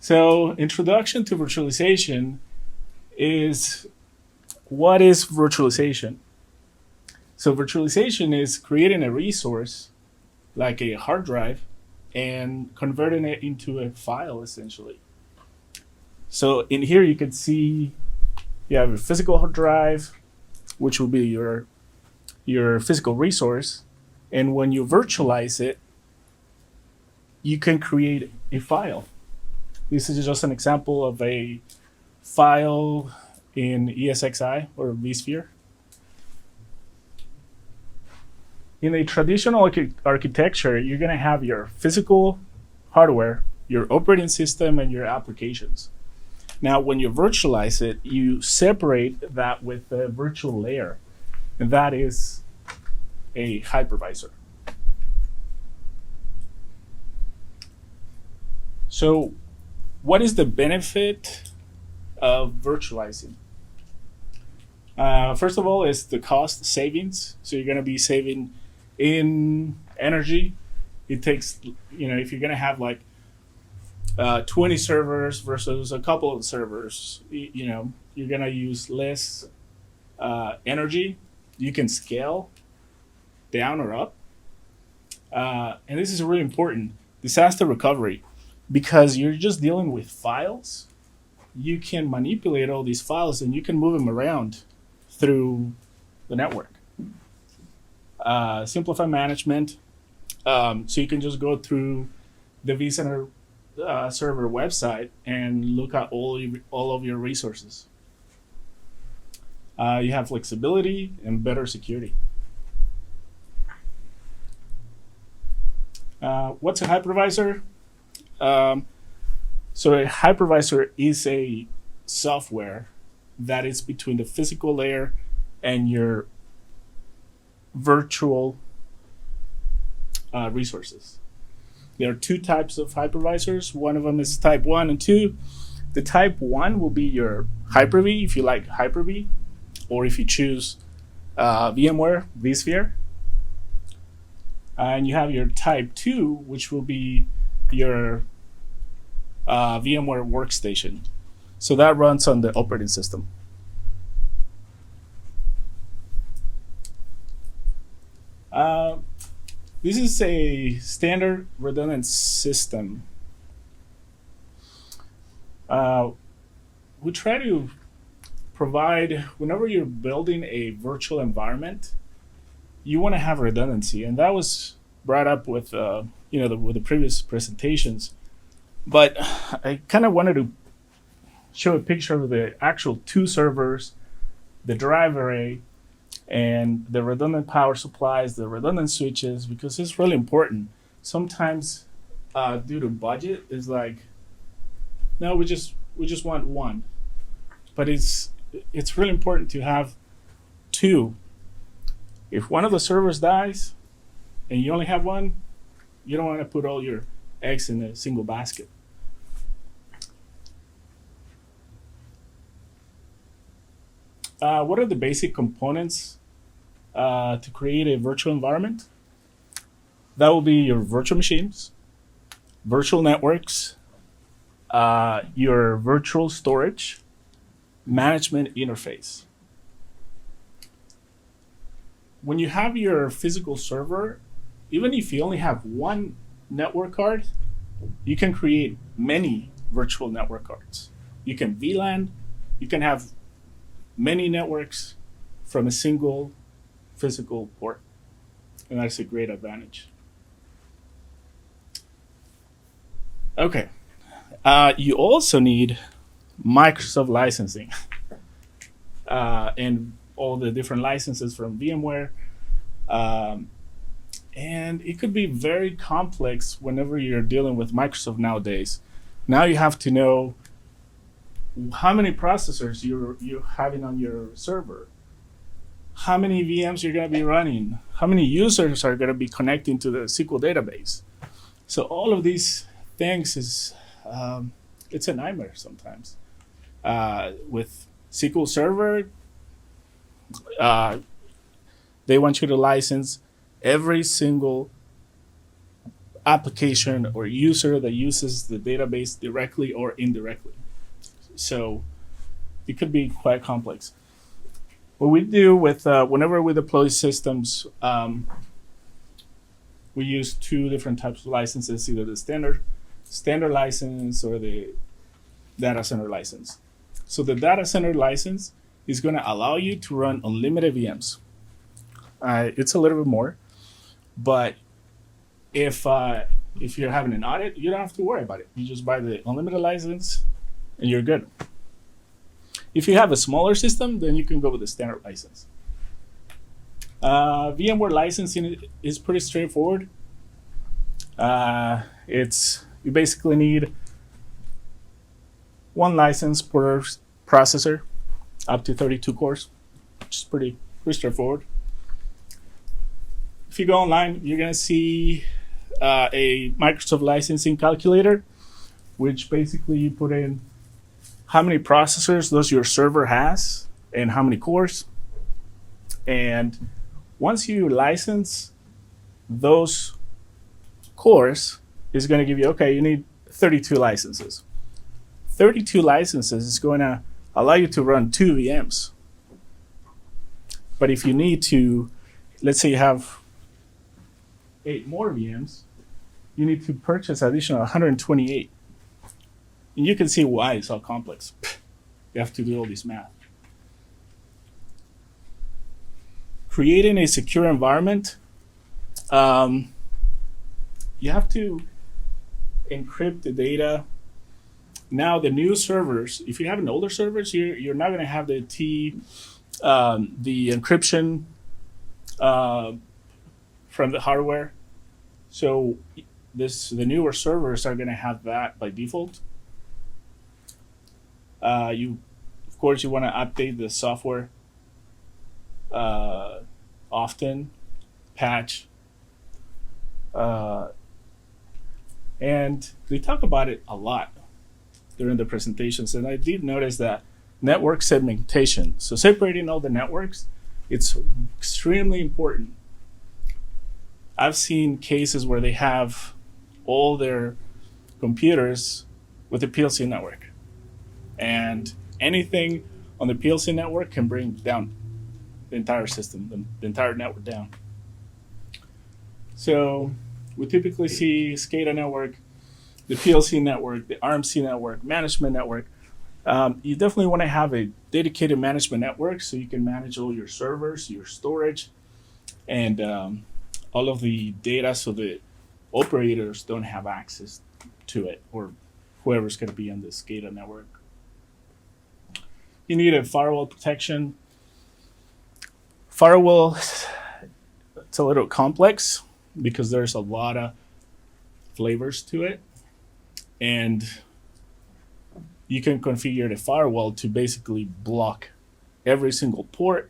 So introduction to virtualization is, what is virtualization? So virtualization is creating a resource like a hard drive and converting it into a file essentially. So in here you can see you have a physical hard drive, which will be your physical resource. And when you virtualize it, you can create a file. This is just an example of a file in ESXi or vSphere. In a traditional architecture, you're going to have your physical hardware, your operating system, and your applications. Now, when you virtualize it, you separate that with a virtual layer, and that is a hypervisor. So, what is the benefit of virtualizing? First of all, is the cost savings. So you're going to be saving in energy. It takes, if you're going to have like 20 servers versus a couple of servers, you're going to use less energy. You can scale down or up. And this is really important, disaster recovery, because you're just dealing with files. You can manipulate all these files and you can move them around through the network. Simplify management. So you can just go through the vCenter server website and look at all of your resources. You have flexibility and better security. What's a hypervisor? So a hypervisor is a software that is between the physical layer and your virtual resources. There are two types of hypervisors. One of them is type 1 and 2. The type 1 will be your Hyper-V, if you like Hyper-V, or if you choose VMware, vSphere. And you have your type 2, which will be your VMware workstation. So that runs on the operating system. This is a standard redundant system. We try to provide, whenever you're building a virtual environment, you want to have redundancy, and that was brought up with with the previous presentations. But I kind of wanted to show a picture of the actual two servers, the drive array, and the redundant power supplies, the redundant switches, because it's really important. Sometimes, due to budget, it's like, no, we just want one. But it's really important to have two. If one of the servers dies and you only have one, you don't want to put all your eggs in a single basket. What are the basic components to create a virtual environment? That will be your virtual machines, virtual networks, your virtual storage, management interface. When you have your physical server, even if you only have one network card, you can create many virtual network cards. You can VLAN, you can have many networks from a single physical port, and that's a great advantage. Okay, you also need Microsoft licensing and all the different licenses from VMware, and it could be very complex whenever you're dealing with Microsoft nowadays. Now you have to know how many processors you're having on your server, how many VMs you're going to be running, how many users are going to be connecting to the SQL database. So all of these things is it's a nightmare sometimes. With SQL Server, they want you to license every single application or user that uses the database directly or indirectly. So it could be quite complex. What we do with whenever we deploy systems, we use two different types of licenses, either the standard license or the data center license. So the data center license is going to allow you to run unlimited VMs. It's a little bit more, but if you're having an audit, you don't have to worry about it. You just buy the unlimited license and you're good. If you have a smaller system, then you can go with the standard license. VMware licensing is pretty straightforward. You basically need one license per processor, up to 32 cores, which is pretty straightforward. If you go online, you're gonna see a Microsoft licensing calculator, which basically you put in how many processors does your server has and how many cores. And once you license those cores, it's going to give you, okay, you need 32 licenses. 32 licenses is going to allow you to run 2 VMs. But if you need to, let's say you have 8 more VMs, you need to purchase additional 128. And you can see why it's all complex. You have to do all this math. Creating a secure environment, you have to encrypt the data. Now the new servers, if you have an older servers, you're not going to have the encryption from the hardware. So the newer servers are going to have that by default. Of course, you want to update the software often, patch, and they talk about it a lot during the presentations. And I did notice that network segmentation, so separating all the networks, it's extremely important. I've seen cases where they have all their computers with a PLC network, and anything on the PLC network can bring down the entire system, the entire network down. So we typically see SCADA network, the PLC network, the RMC network, management network. You definitely want to have a dedicated management network so you can manage all your servers, your storage, and all of the data so the operators don't have access to it, or whoever's going to be on the SCADA network. You need a firewall protection. Firewall, it's a little complex because there's a lot of flavors to it. And you can configure the firewall to basically block every single port.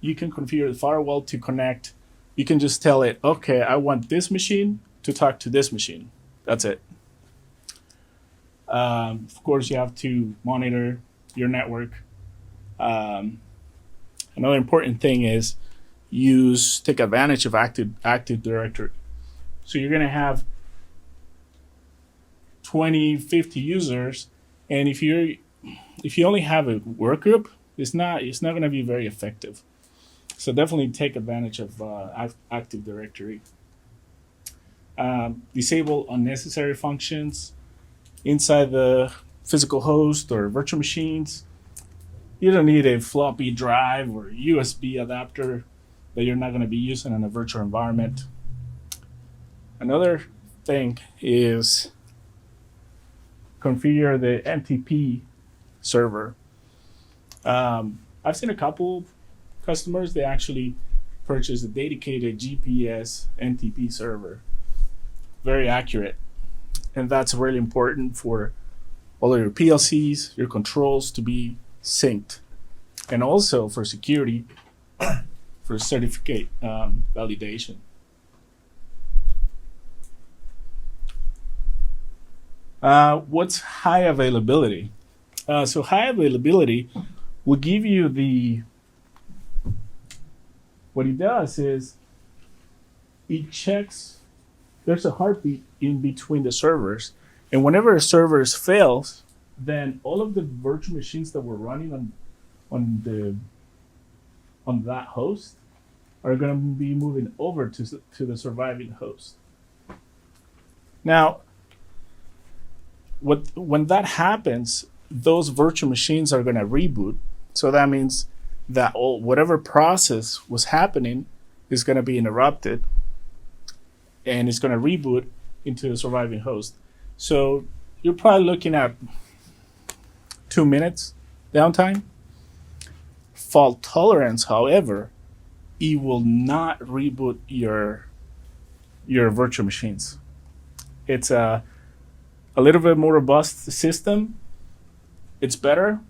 You can configure the firewall to connect. You can just tell it, okay, I want this machine to talk to this machine. That's it. Of course, you have to monitor your network. Another important thing is take advantage of Active Directory. So you're going to have 20, 50 users, and if you only have a work group, it's not going to be very effective. So definitely take advantage of Active Directory. Disable unnecessary functions inside the physical host or virtual machines. You don't need a floppy drive or USB adapter that you're not going to be using in a virtual environment. Another thing is configure the NTP server. I've seen a couple customers, they actually purchase a dedicated GPS NTP server. Very accurate. And that's really important for all of your PLCs, your controls to be synced. And also for security, for certificate validation. What's high availability? So high availability will give you what it does is it checks there's a heartbeat in between the servers. And whenever a server fails, then all of the virtual machines that were running on that host are going to be moving over to the surviving host. Now, when that happens, those virtual machines are going to reboot. So that means that whatever process was happening is going to be interrupted, and it's going to reboot into the surviving host. So you're probably looking at 2 minutes downtime. Fault tolerance, however, it will not reboot your virtual machines. It's a little bit more robust system. It's better,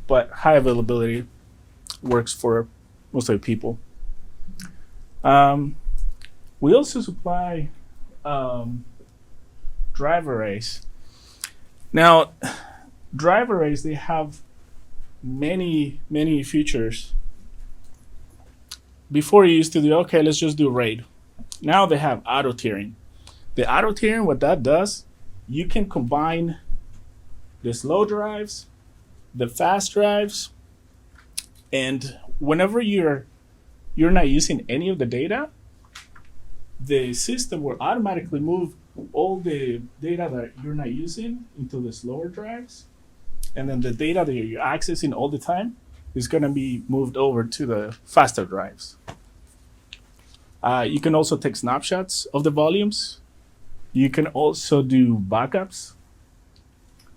but high availability works for most of the people. We also supply drive arrays. Now, drive arrays, they have many features. Before you used to do, okay, let's just do RAID. Now they have auto tiering. The auto tiering, what that does, you can combine the slow drives, the fast drives, and whenever you're not using any of the data, the system will automatically move all the data that you're not using into the slower drives, and then the data that you're accessing all the time is going to be moved over to the faster drives. You can also take snapshots of the volumes. You can also do backups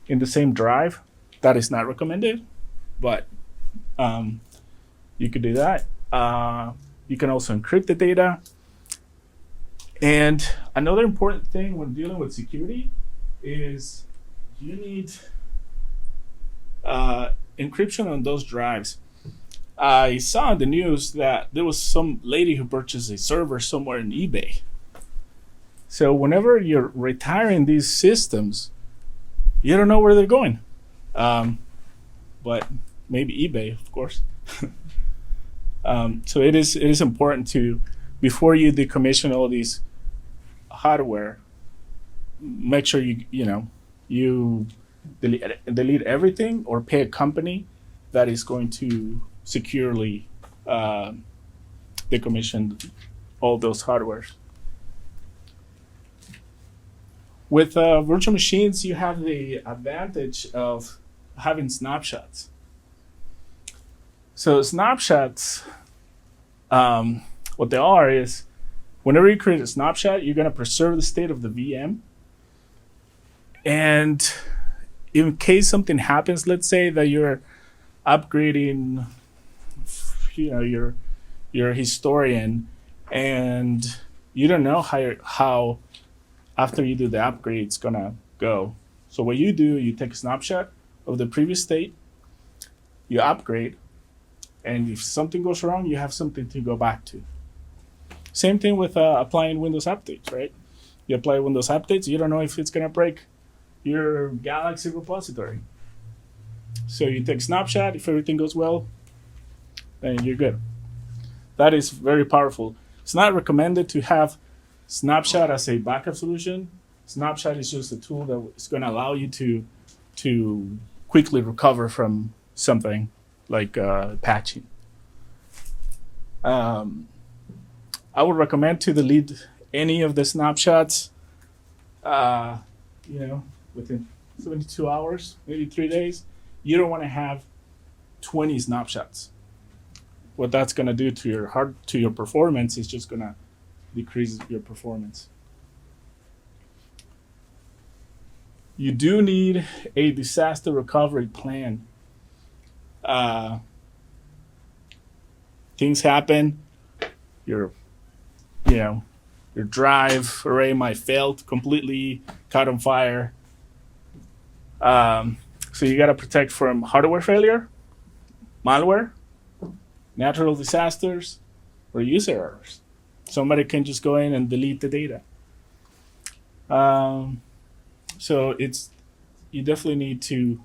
in the same drive. That is not recommended, but you could do that. You can also encrypt the data. And another important thing when dealing with security is you need encryption on those drives. I saw in the news that there was some lady who purchased a server somewhere in eBay. So whenever you're retiring these systems, you don't know where they're going. But maybe eBay, of course. So it is important to, before you decommission all these hardware, make sure you delete everything, or pay a company that is going to securely decommission all those hardwares. With virtual machines, you have the advantage of having snapshots. So snapshots, what they are is, whenever you create a snapshot, you're going to preserve the state of the VM. And in case something happens, let's say that you're upgrading, your historian, and you don't know how after you do the upgrade it's gonna go. So what you do, you take a snapshot of the previous state, you upgrade, and if something goes wrong, you have something to go back to. Same thing with applying Windows updates, right? You apply Windows updates, you don't know if it's gonna break your Galaxy repository. So you take a snapshot, if everything goes well, then you're good. That is very powerful. It's not recommended to have snapshot as a backup solution. Snapshot is just a tool that is going to allow you to quickly recover from something like patching. I would recommend to delete any of the snapshots, within 72 hours, maybe 3 days. You don't want to have 20 snapshots. What that's going to do to your performance is just going to decrease your performance. You do need a disaster recovery plan. Things happen. Your drive array might fail completely, caught on fire. So you got to protect from hardware failure, malware, natural disasters, or user errors. Somebody can just go in and delete the data. So you definitely need to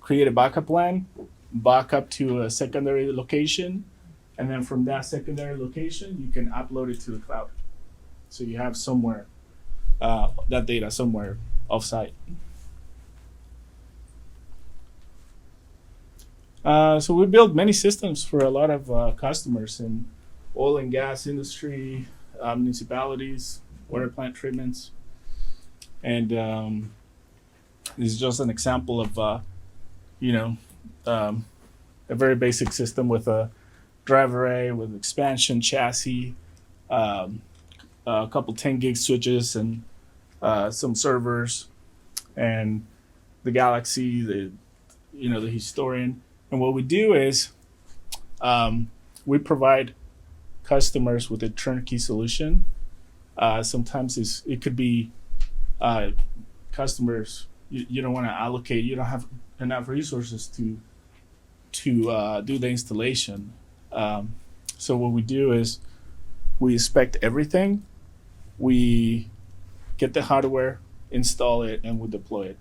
create a backup plan, back up to a secondary location, and then from that secondary location, you can upload it to the cloud. So you have somewhere that data somewhere offsite. So we build many systems for a lot of customers in oil and gas industry, municipalities, water plant treatments, and this is just an example of a very basic system with a drive array with expansion chassis, a couple 10 gig switches, and some servers, and the Galaxy, the historian. And what we do is we provide customers with a turnkey solution. Sometimes it could be customers you don't want to allocate. You don't have enough resources to do the installation. So what we do is we inspect everything. We get the hardware, install it, and we deploy it.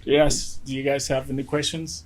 Yes. Do you guys have any questions?